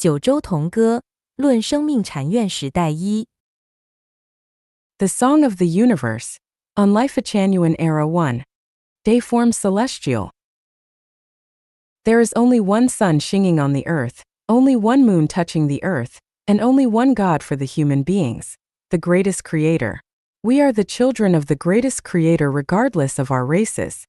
九州同歌，论生命禅院时代一。The Song of the Universe, on Lifechanyuan Era 1. Dayform Celestial. There is only one sun shining on the earth, only one moon touching the earth, and only one God for the human beings, the greatest creator. We are the children of the greatest creator regardless of our races.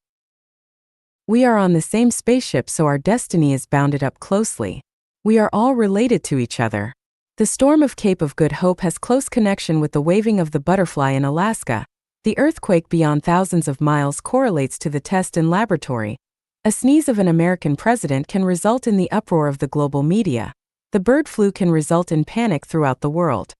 We are on the same spaceship, so our destiny is bounded up closely. We are all related to each other. The storm of Cape of Good Hope has close connection with the waving of the butterfly in Alaska. The earthquake beyond thousands of miles correlates to the test in laboratory. A sneeze of an American president can result in the uproar of the global media. The bird flu can result in panic throughout the world.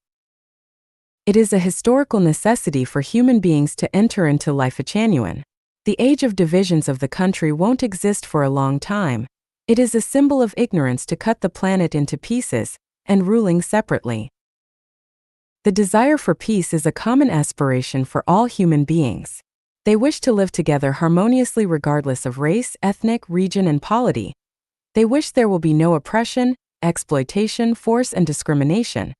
It is a historical necessity for human beings to enter into Lifechanyuan. The age of divisions of the country won't exist for a long time. It is a symbol of ignorance to cut the planet into pieces, and ruling separately. The desire for peace is a common aspiration for all human beings. They wish to live together harmoniously regardless of race, ethnic, region, and polity. They wish there will be no oppression, exploitation, force, and discrimination.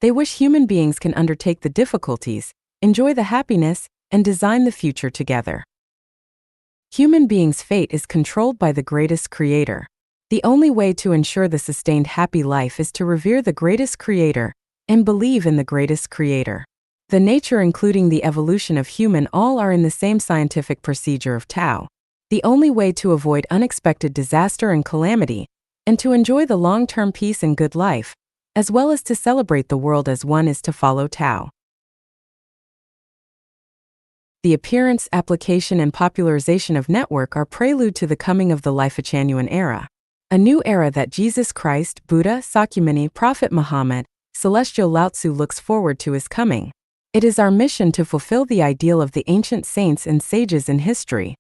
They wish human beings can undertake the difficulties, enjoy the happiness, and design the future together. Human beings' fate is controlled by the greatest creator. The only way to ensure the sustained happy life is to revere the greatest creator and believe in the greatest creator. The nature, including the evolution of human, all are in the same scientific procedure of Tao. The only way to avoid unexpected disaster and calamity, and to enjoy the long-term peace and good life, as well as to celebrate the world as one, is to follow Tao. The appearance, application, and popularization of network are prelude to the coming of the Lifechanyuan era. A new era that Jesus Christ, Buddha, Sakyamuni, Prophet Muhammad, Celestial Lao Tzu looks forward to is coming. It is our mission to fulfill the ideal of the ancient saints and sages in history.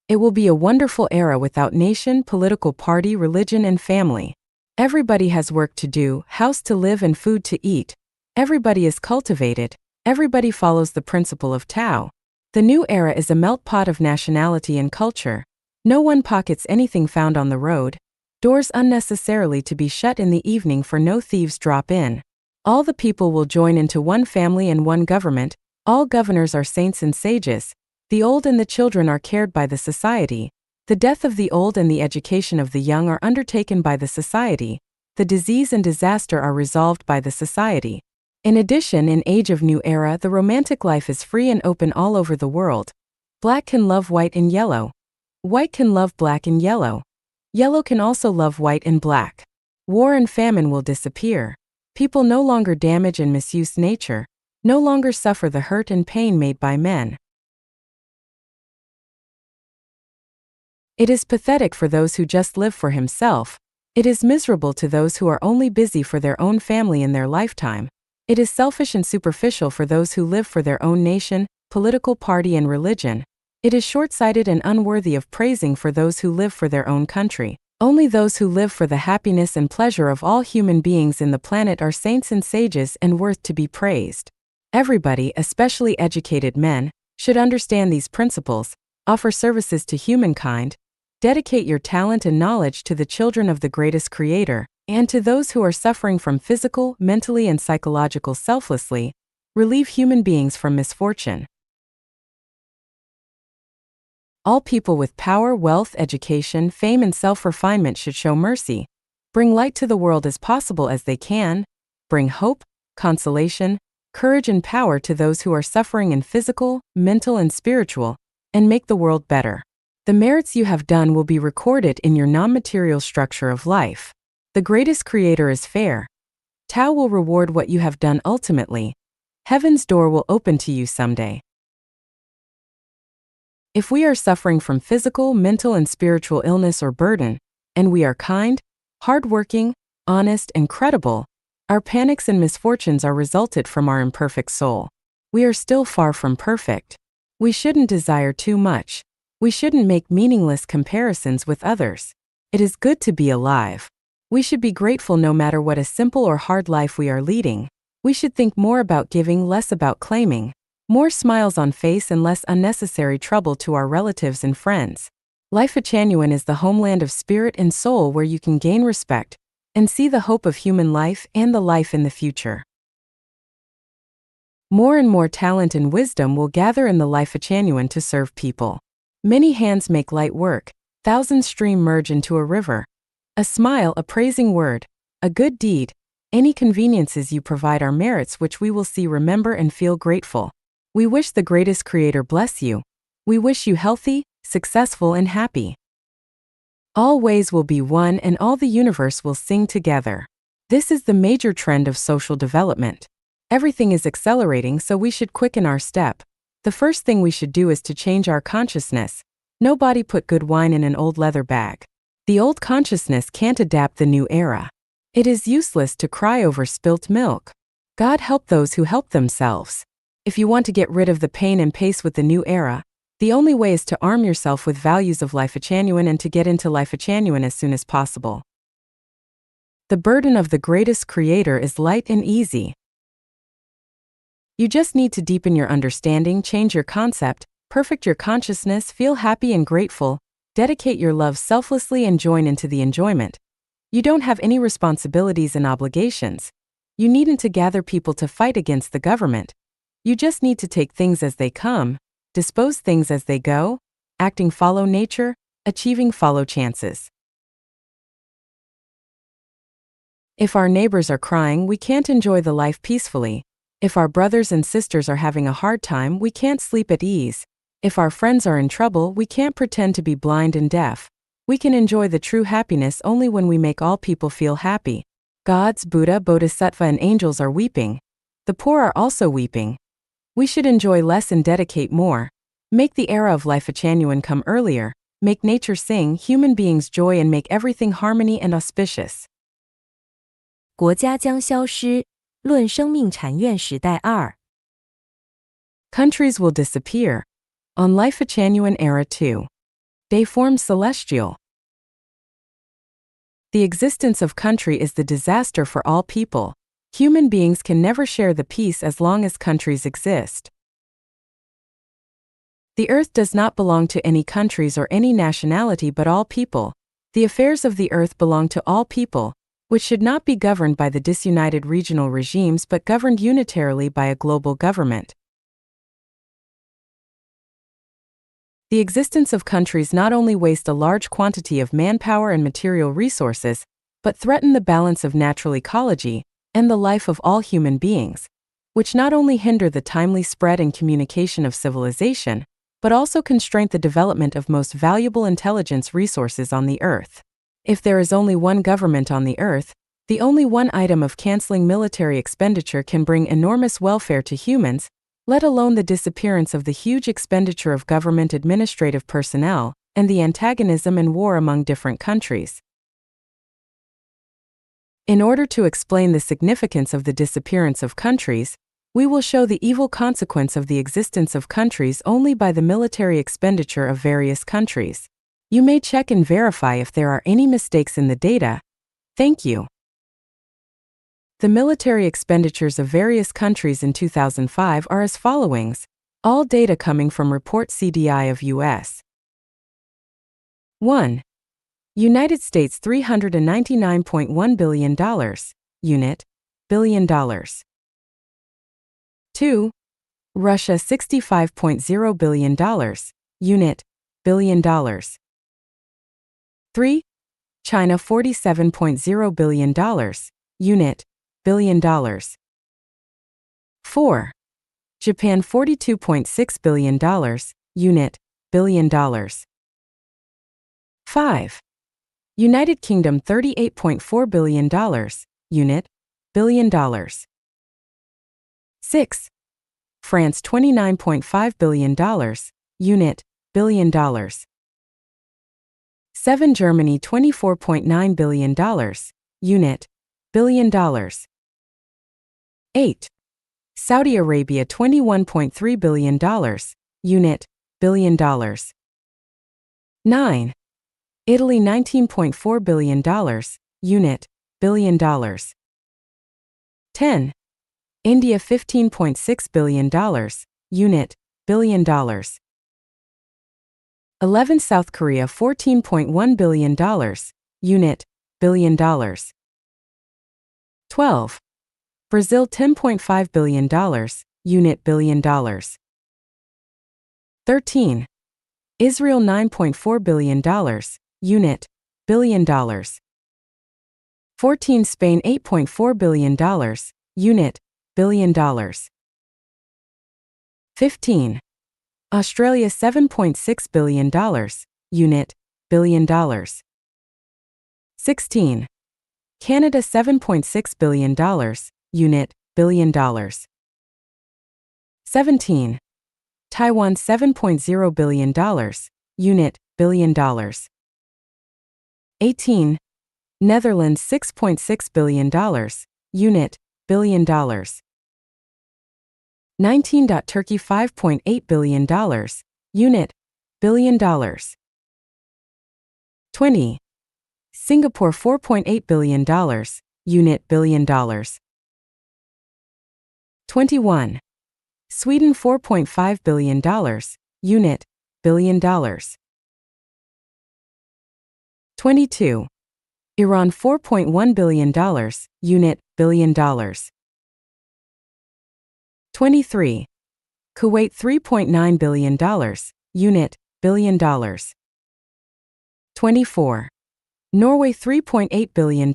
It will be a wonderful era without nation, political party, religion, and family. Everybody has work to do, house to live, and food to eat. Everybody is cultivated. Everybody follows the principle of Tao. The new era is a melt pot of nationality and culture. No one pockets anything found on the road. Doors unnecessarily to be shut in the evening for no thieves drop in. All the people will join into one family and one government. All governors are saints and sages. The old and the children are cared by the society. The death of the old and the education of the young are undertaken by the society. The disease and disaster are resolved by the society. In addition, in Age of New Era, the romantic life is free and open all over the world. Black can love white and yellow. White can love black and yellow. Yellow can also love white and black. War and famine will disappear. People no longer damage and misuse nature, no longer suffer the hurt and pain made by men. It is pathetic for those who just live for himself. It is miserable to those who are only busy for their own family in their lifetime. It is selfish and superficial for those who live for their own nation, political party, and religion. It is short-sighted and unworthy of praising for those who live for their own country. Only those who live for the happiness and pleasure of all human beings in the planet are saints and sages and worth to be praised. Everybody, especially educated men, should understand these principles, offer services to humankind, dedicate your talent and knowledge to the children of the greatest creator, and to those who are suffering from physical, mentally, and psychological selflessly, relieve human beings from misfortune. All people with power, wealth, education, fame, and self-refinement should show mercy, bring light to the world as possible as they can, bring hope, consolation, courage, and power to those who are suffering in physical, mental, and spiritual, and make the world better. The merits you have done will be recorded in your non-material structure of life. The greatest creator is fair. Tao will reward what you have done ultimately. Heaven's door will open to you someday. If we are suffering from physical, mental, and spiritual illness or burden, and we are kind, hardworking, honest, and credible, our panics and misfortunes are resulted from our imperfect soul. We are still far from perfect. We shouldn't desire too much. We shouldn't make meaningless comparisons with others. It is good to be alive. We should be grateful no matter what a simple or hard life we are leading. We should think more about giving, less about claiming. More smiles on face and less unnecessary trouble to our relatives and friends. Lifechanyuan is the homeland of spirit and soul where you can gain respect, and see the hope of human life and the life in the future. More and more talent and wisdom will gather in the Lifechanyuan to serve people. Many hands make light work, thousands stream merge into a river. A smile, a praising word, a good deed, any conveniences you provide are merits which we will see, remember, and feel grateful. We wish the greatest Creator bless you. We wish you healthy, successful, and happy. All ways will be one and all the universe will sing together. This is the major trend of social development. Everything is accelerating, so we should quicken our step. The first thing we should do is to change our consciousness. Nobody put good wine in an old leather bag. The old consciousness can't adapt the new era. It is useless to cry over spilt milk. God help those who help themselves. If you want to get rid of the pain and pace with the new era, the only way is to arm yourself with values of Lifechanyuan and to get into Lifechanyuan as soon as possible. The burden of the greatest Creator is light and easy. You just need to deepen your understanding, change your concept, perfect your consciousness, feel happy and grateful, dedicate your love selflessly and join into the enjoyment. You don't have any responsibilities and obligations. You needn't to gather people to fight against the government. You just need to take things as they come, dispose things as they go, acting follow nature, achieving follow chances. If our neighbors are crying, we can't enjoy the life peacefully. If our brothers and sisters are having a hard time, we can't sleep at ease. If our friends are in trouble, we can't pretend to be blind and deaf. We can enjoy the true happiness only when we make all people feel happy. Gods, Buddha, Bodhisattva, and angels are weeping. The poor are also weeping. We should enjoy less and dedicate more. Make the era of Lifechanyuan come earlier. Make nature sing, human beings joy, and make everything harmony and auspicious. 国家将消失，论生命禅院时代2。Countries will disappear. On Lifechanyuan era 2. They form celestial. The existence of country is the disaster for all people. Human beings can never share the peace as long as countries exist. The earth does not belong to any countries or any nationality but all people. The affairs of the earth belong to all people, which should not be governed by the disunited regional regimes but governed unitarily by a global government. The existence of countries not only waste a large quantity of manpower and material resources, but threaten the balance of natural ecology and the life of all human beings, which not only hinder the timely spread and communication of civilization, but also constrain the development of most valuable intelligence resources on the earth. If there is only one government on the earth, the only one item of canceling military expenditure can bring enormous welfare to humans, let alone the disappearance of the huge expenditure of government administrative personnel and the antagonism and war among different countries. In order to explain the significance of the disappearance of countries, we will show the evil consequence of the existence of countries only by the military expenditure of various countries. You may check and verify if there are any mistakes in the data. Thank you. The military expenditures of various countries in 2005 are as followings, all data coming from Report CDI of U.S. 1. United States $399.1 billion, unit, billion dollars. 2. Russia $65.0 billion, unit, billion dollars. 3. China $47.0 billion, unit, billion dollars. 4. Japan $42.6 billion, unit, billion dollars. 5. United Kingdom $38.4 billion, unit, billion dollars. 6. France $29.5 billion, unit, billion dollars. 7. Germany $24.9 billion, unit, billion dollars. 8. Saudi Arabia $21.3 billion, unit, billion dollars. 9. Italy $19.4 billion, unit, billion dollars. 10. India $15.6 billion, unit, billion dollars. 11. South Korea $14.1 billion, unit, billion dollars. 12. Brazil $10.5 billion, unit billion dollars. 13. Israel $9.4 billion, unit billion dollars. 14. Spain $8.4 billion, unit billion dollars. 15. Australia $7.6 billion, unit billion dollars. 16. Canada $7.6 billion, unit billion dollars. 17. Taiwan $7.0 billion, unit billion dollars. 18. Netherlands $6.6 billion, unit billion dollars. 19. Turkey $5.8 billion, unit billion dollars. 20. Singapore $4.8 billion, unit billion dollars. 21. Sweden $4.5 billion, unit billion dollars. 22. Iran $4.1 billion, unit billion dollars. 23. Kuwait $3.9 billion, unit billion dollars. 24. Norway $3.8 billion,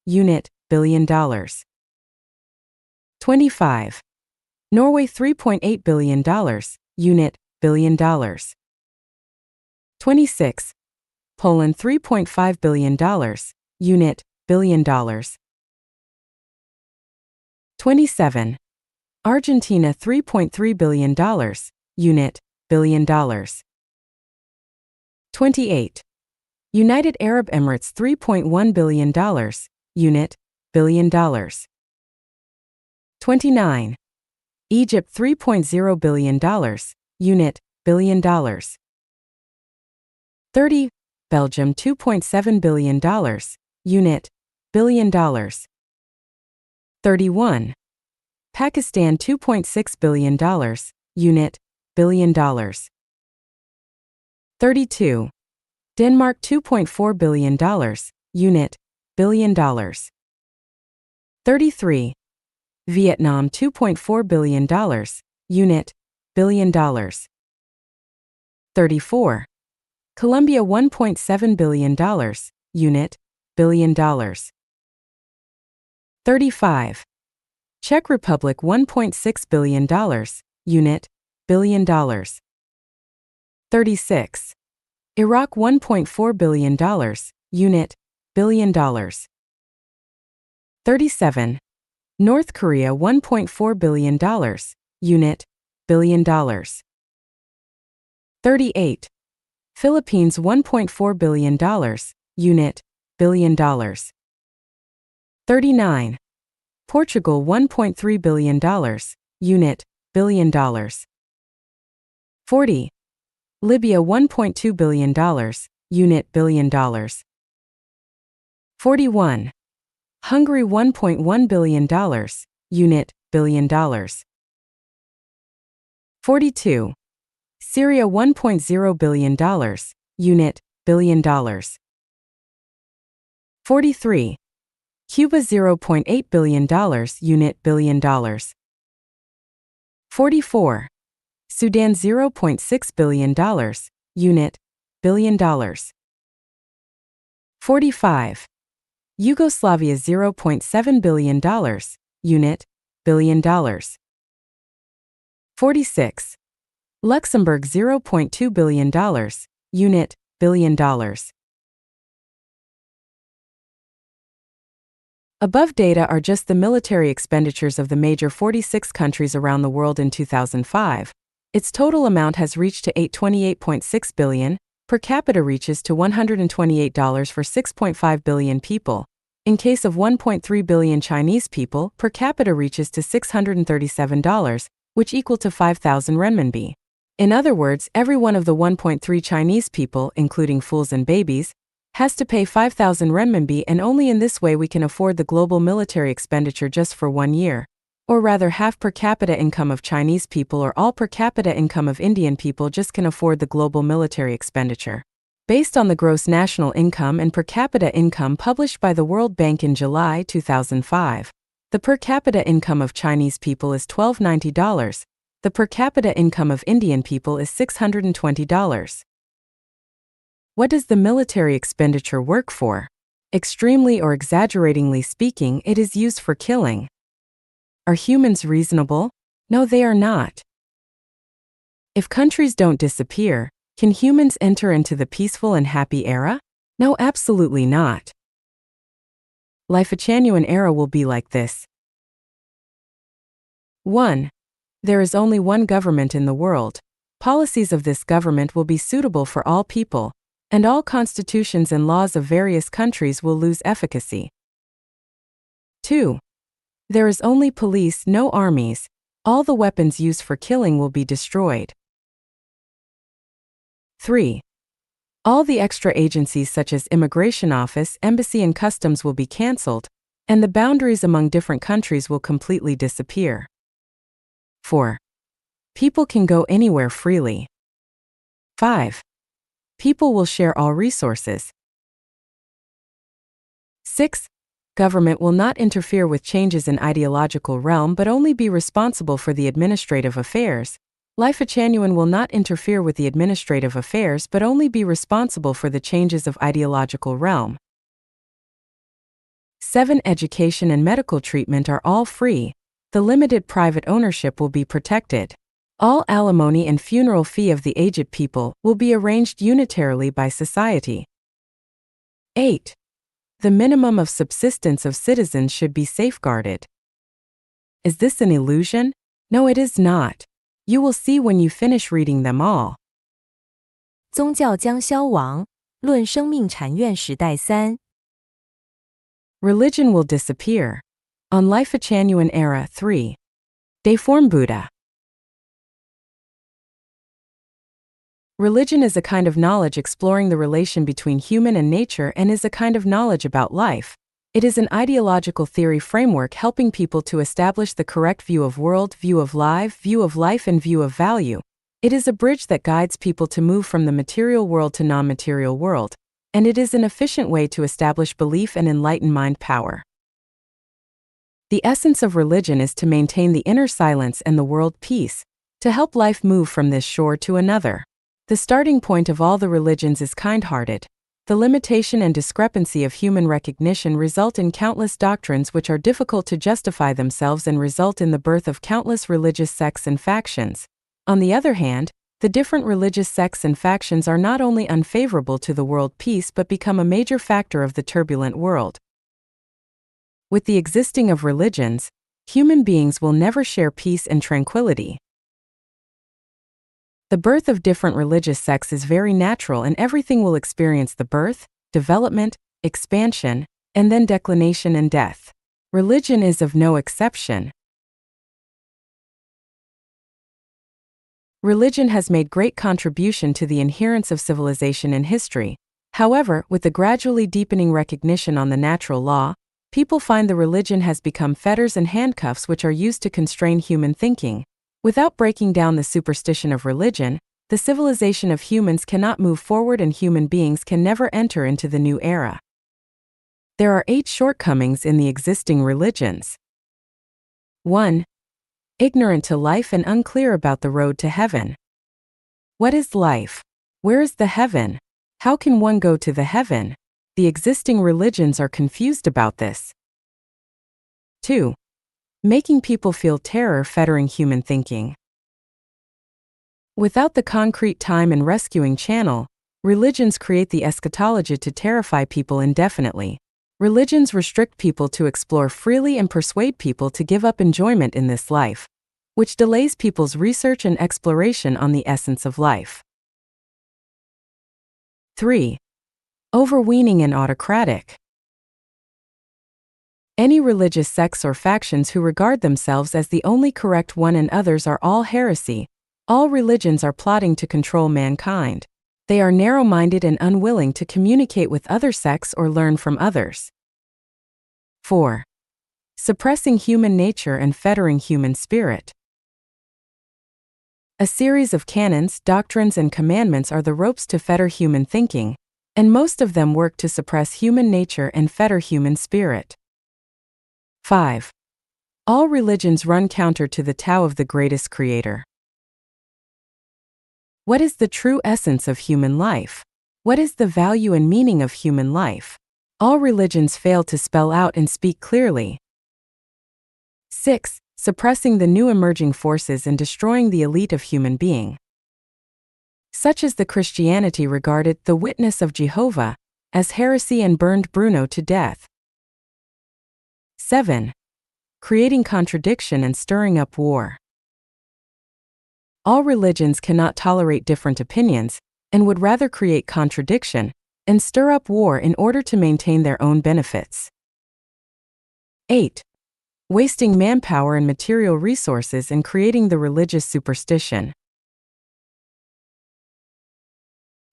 unit billion dollars. 25. Norway $3.8 billion, unit billion dollars. 26. Poland $3.5 billion, unit billion dollars. 27. Argentina $3.3 billion, unit billion dollars. 28. United Arab Emirates $3.1 billion, unit billion dollars. 29. Egypt $3.0 billion, unit billion dollars. 30. Belgium $2.7 billion, unit billion dollars. 31. Pakistan $2.6 billion, unit billion dollars. 32. Denmark $2.4 billion, unit billion dollars. 33. Vietnam $2.4 billion, unit billion dollars. 34. Colombia $1.7 billion, unit billion dollars. 35. Czech Republic $1.6 billion, unit billion dollars. 36. Iraq $1.4 billion, unit billion dollars. 37. North Korea $1.4 billion, unit billion dollars. 38. Philippines $1.4 billion, unit billion dollars. 39. Portugal $1.3 billion, unit billion dollars. 40. Libya $1.2 billion, unit billion dollars. 41. Hungary $1.1 billion, unit billion dollars. 42. Syria $1.0 billion, unit billion dollars. 43. Cuba $0.8 billion, unit billion dollars. 44. Sudan $0.6 billion, unit billion dollars. 45. Yugoslavia $0.7 billion, unit billion dollars. 46. Luxembourg $0.2 billion, unit billion dollars. Above data are just the military expenditures of the major 46 countries around the world in 2005. Its total amount has reached to $828.6 billion, per capita reaches to $128 for 6.5 billion people. In case of 1.3 billion Chinese people, per capita reaches to $637, which equal to 5,000 renminbi. In other words, every one of the 1.3 Chinese people, including fools and babies, has to pay 5,000 renminbi, and only in this way we can afford the global military expenditure just for 1 year. Or rather, half per capita income of Chinese people or all per capita income of Indian people just can afford the global military expenditure. Based on the gross national income and per capita income published by the World Bank in July 2005, the per capita income of Chinese people is $1,290. The per capita income of Indian people is $620. What does the military expenditure work for? Extremely or exaggeratingly speaking, it is used for killing. Are humans reasonable? No, they are not. If countries don't disappear, can humans enter into the peaceful and happy era? No, absolutely not. Lifechanyuan era will be like this. 1. There is only one government in the world. Policies of this government will be suitable for all people, and all constitutions and laws of various countries will lose efficacy. 2. There is only police, no armies. All the weapons used for killing will be destroyed. 3. All the extra agencies such as immigration office, embassy and customs will be cancelled, and the boundaries among different countries will completely disappear. 4. People can go anywhere freely. 5. People will share all resources. 6. Government will not interfere with changes in ideological realm but only be responsible for the administrative affairs. Lifechanyuan will not interfere with the administrative affairs but only be responsible for the changes of ideological realm. 7. Education and medical treatment are all free. The limited private ownership will be protected. All alimony and funeral fee of the aged people will be arranged unitarily by society. 8. The minimum of subsistence of citizens should be safeguarded. Is this an illusion? No, it is not. You will see when you finish reading them all. 宗教将消亡，论生命禅院时代3。Religion will disappear. On Lifechanyuan era 3. Deform Buddha. Religion is a kind of knowledge exploring the relation between human and nature and is a kind of knowledge about life. It is an ideological theory framework helping people to establish the correct view of world, view of life and view of value. It is a bridge that guides people to move from the material world to non-material world, and it is an efficient way to establish belief and enlighten mind power. The essence of religion is to maintain the inner silence and the world peace, to help life move from this shore to another. The starting point of all the religions is kind-hearted. The limitation and discrepancy of human recognition result in countless doctrines which are difficult to justify themselves and result in the birth of countless religious sects and factions. On the other hand, the different religious sects and factions are not only unfavorable to the world peace but become a major factor of the turbulent world. With the existing of religions, human beings will never share peace and tranquility. The birth of different religious sects is very natural and everything will experience the birth, development, expansion, and then declination and death. Religion is of no exception. Religion has made great contribution to the inherence of civilization in history. However, with the gradually deepening recognition on the natural law, people find the religion has become fetters and handcuffs which are used to constrain human thinking. Without breaking down the superstition of religion, the civilization of humans cannot move forward and human beings can never enter into the new era. There are 8 shortcomings in the existing religions. 1. Ignorant to life and unclear about the road to heaven. What is life? Where is the heaven? How can one go to the heaven? The existing religions are confused about this. 2. Making people feel terror fettering human thinking. Without the concrete time and rescuing channel, religions create the eschatology to terrify people indefinitely. Religions restrict people to explore freely and persuade people to give up enjoyment in this life, which delays people's research and exploration on the essence of life. 3. Overweening and autocratic. Any religious sects or factions who regard themselves as the only correct one and others are all heresy. All religions are plotting to control mankind. They are narrow-minded and unwilling to communicate with other sects or learn from others. 4. Suppressing human nature and fettering human spirit. A series of canons, doctrines, and commandments are the ropes to fetter human thinking. and most of them work to suppress human nature and fetter human spirit. 5. All religions run counter to the Tao of the greatest creator. What is the true essence of human life? What is the value and meaning of human life? All religions fail to spell out and speak clearly. 6. Suppressing the new emerging forces and destroying the elite of human being. Such as the Christianity regarded the Witness of Jehovah as heresy and burned Bruno to death. 7. Creating contradiction and stirring up war. All religions cannot tolerate different opinions and would rather create contradiction and stir up war in order to maintain their own benefits. 8. Wasting manpower and material resources and creating the religious superstition.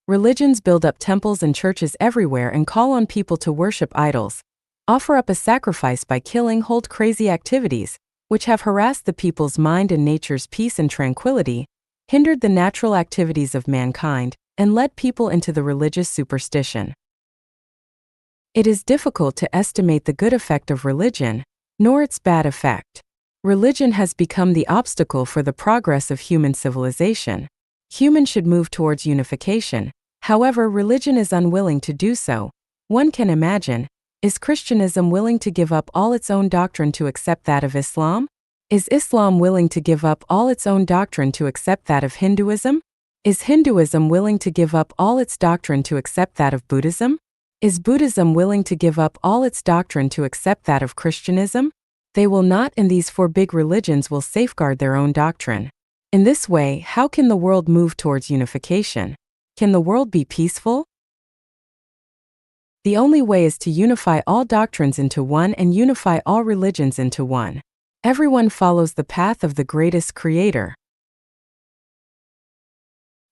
Religions build up temples and churches everywhere and call on people to worship idols, offer up a sacrifice by killing, hold crazy activities, which have harassed the people's mind and nature's peace and tranquility, hindered the natural activities of mankind, and led people into the religious superstition. It is difficult to estimate the good effect of religion, nor its bad effect. Religion has become the obstacle for the progress of human civilization. Humans should move towards unification. However, religion is unwilling to do so. One can imagine, is Christianism willing to give up all its own doctrine to accept that of Islam? Is Islam willing to give up all its own doctrine to accept that of Hinduism? Is Hinduism willing to give up all its doctrine to accept that of Buddhism? Is Buddhism willing to give up all its doctrine to accept that of Christianism? They will not, and these four big religions will safeguard their own doctrine. In this way, how can the world move towards unification? Can the world be peaceful? The only way is to unify all doctrines into one and unify all religions into one. Everyone follows the path of the greatest creator.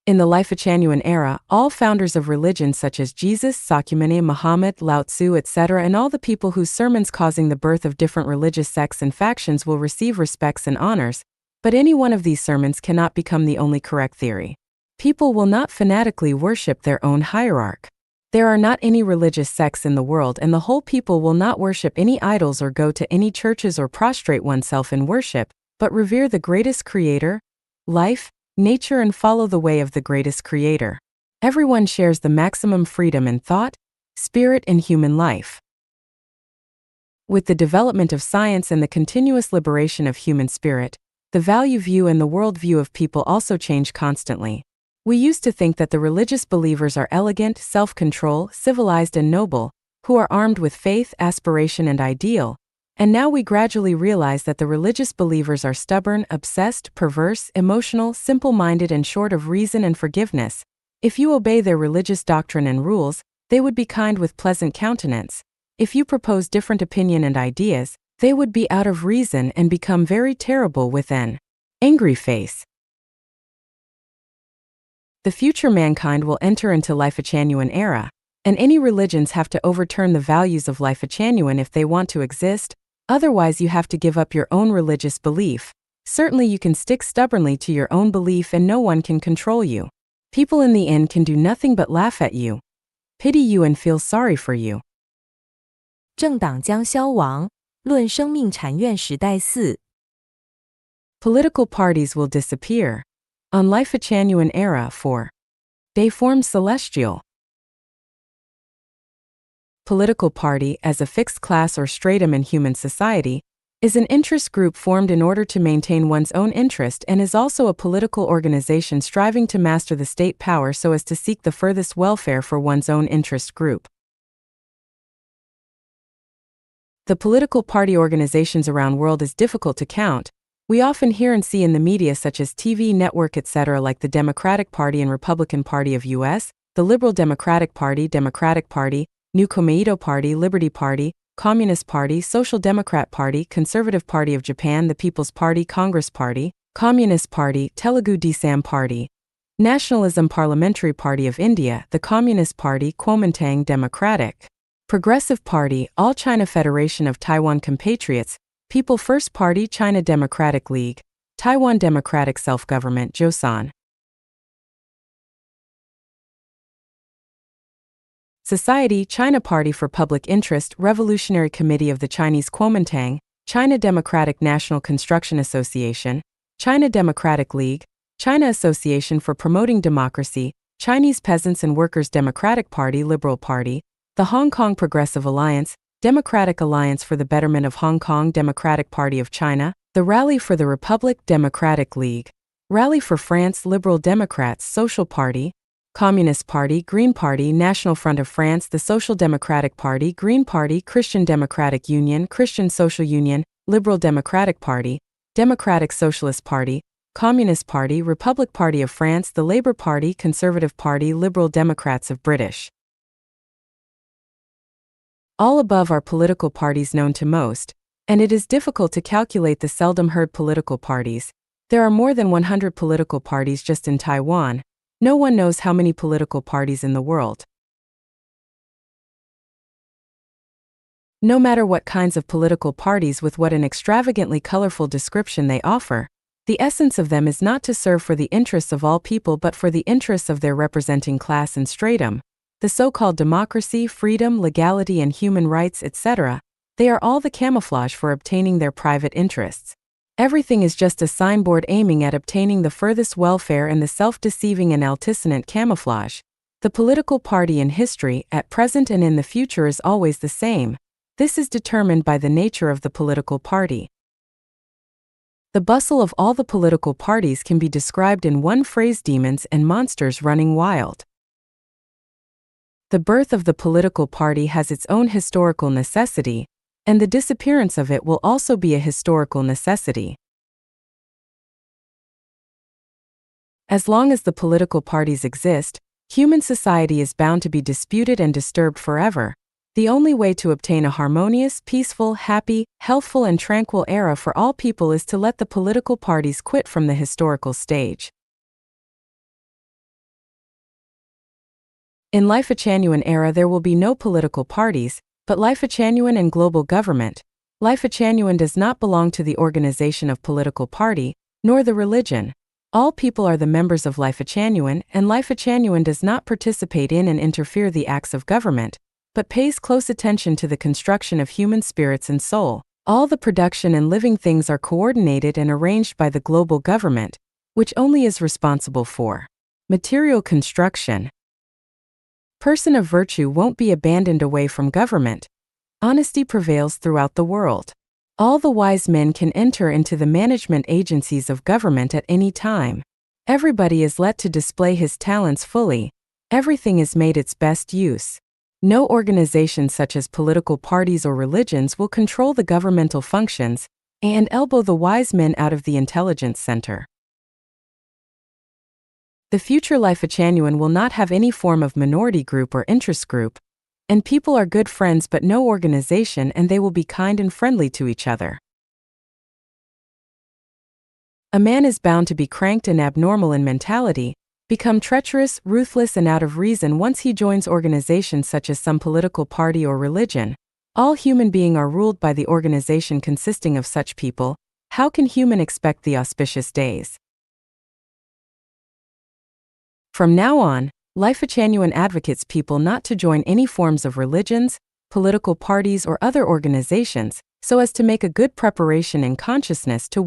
In the Lifechanyuan era, all founders of religions such as Jesus, Sakyamuni, Muhammad, Lao Tzu, etc., and all the people whose sermons causing the birth of different religious sects and factions will receive respects and honors, but any one of these sermons cannot become the only correct theory. People will not fanatically worship their own hierarch. There are not any religious sects in the world, and the whole people will not worship any idols or go to any churches or prostrate oneself in worship, but revere the greatest creator, life, nature, and follow the way of the greatest creator. Everyone shares the maximum freedom in thought, spirit, and human life. With the development of science and the continuous liberation of human spirit, the value view and the world view of people also change constantly. We used to think that the religious believers are elegant, self-control, civilized and noble, who are armed with faith, aspiration and ideal, and now we gradually realize that the religious believers are stubborn, obsessed, perverse, emotional, simple-minded and short of reason and forgiveness. If you obey their religious doctrine and rules, they would be kind with pleasant countenance. If you propose different opinion and ideas, they would be out of reason and become very terrible with an angry face. The future mankind will enter into Lifechanyuan era, and any religions have to overturn the values of Lifechanyuan if they want to exist, otherwise you have to give up your own religious belief. Certainly you can stick stubbornly to your own belief and no one can control you. People in the end can do nothing but laugh at you, pity you and feel sorry for you. 政党将消亡，论生命禅院时代4 Political parties will disappear. On Lifechanyuan era 4. They form celestial. Political party, as a fixed class or stratum in human society, is an interest group formed in order to maintain one's own interest and is also a political organization striving to master the state power so as to seek the furthest welfare for one's own interest group. The political party organizations around world is difficult to count. We often hear and see in the media such as TV network etc. like the Democratic Party and Republican Party of US, the Liberal Democratic Party, New Komeito Party, Liberty Party, Communist Party, Social Democrat Party, Conservative Party of Japan, the People's Party, Congress Party, Communist Party, Telugu Desam Party, Nationalism Parliamentary Party of India, the Communist Party, Kuomintang Democratic, Progressive Party, All China Federation of Taiwan Compatriots, People First Party, China Democratic League, Taiwan Democratic Self-Government, Joseon. Society, China Party for Public Interest, Revolutionary Committee of the Chinese Kuomintang, China Democratic National Construction Association, China Democratic League, China Association for Promoting Democracy, Chinese Peasants and Workers Democratic Party, Liberal Party, the Hong Kong Progressive Alliance, Democratic Alliance for the Betterment of Hong Kong, Democratic Party of China, the Rally for the Republic, Democratic League, Rally for France, Liberal Democrats, Social Party, Communist Party, Green Party, National Front of France, the Social Democratic Party, Green Party, Christian Democratic Union, Christian Social Union, Liberal Democratic Party, Democratic Socialist Party, Communist Party, Republic Party of France, the Labour Party, Conservative Party, Liberal Democrats of British. All above are political parties known to most, and it is difficult to calculate the seldom heard political parties. There are more than 100 political parties just in Taiwan. No one knows how many political parties in the world. No matter what kinds of political parties with what an extravagantly colorful description they offer, the essence of them is not to serve for the interests of all people but for the interests of their representing class and stratum, the so-called democracy, freedom, legality and human rights, etc. They are all the camouflage for obtaining their private interests. Everything is just a signboard aiming at obtaining the furthest welfare and the self-deceiving and altisonant camouflage. The political party in history, at present and in the future, is always the same. This is determined by the nature of the political party. The bustle of all the political parties can be described in one phrase: demons and monsters running wild. The birth of the political party has its own historical necessity, and the disappearance of it will also be a historical necessity. As long as the political parties exist, human society is bound to be disputed and disturbed forever. The only way to obtain a harmonious, peaceful, happy, healthful and tranquil era for all people is to let the political parties quit from the historical stage. In Lifechanyuan era there will be no political parties, but Lifechanyuan and global government. Lifechanyuan does not belong to the organization of political party, nor the religion. All people are the members of Lifechanyuan, and Lifechanyuan does not participate in and interfere the acts of government, but pays close attention to the construction of human spirits and soul. All the production and living things are coordinated and arranged by the global government, which only is responsible for material construction. Person of virtue won't be abandoned away from government. Honesty prevails throughout the world. All the wise men can enter into the management agencies of government at any time. Everybody is let to display his talents fully. Everything is made its best use. No organization such as political parties or religions will control the governmental functions and elbow the wise men out of the intelligence center. The future Lifechanyuan will not have any form of minority group or interest group, and people are good friends but no organization, and they will be kind and friendly to each other. A man is bound to be cranked and abnormal in mentality, become treacherous, ruthless and out of reason once he joins organizations such as some political party or religion. All human beings are ruled by the organization consisting of such people. How can human expect the auspicious days? From now on, Lifechanyuan advocates people not to join any forms of religions, political parties or other organizations, so as to make a good preparation in consciousness to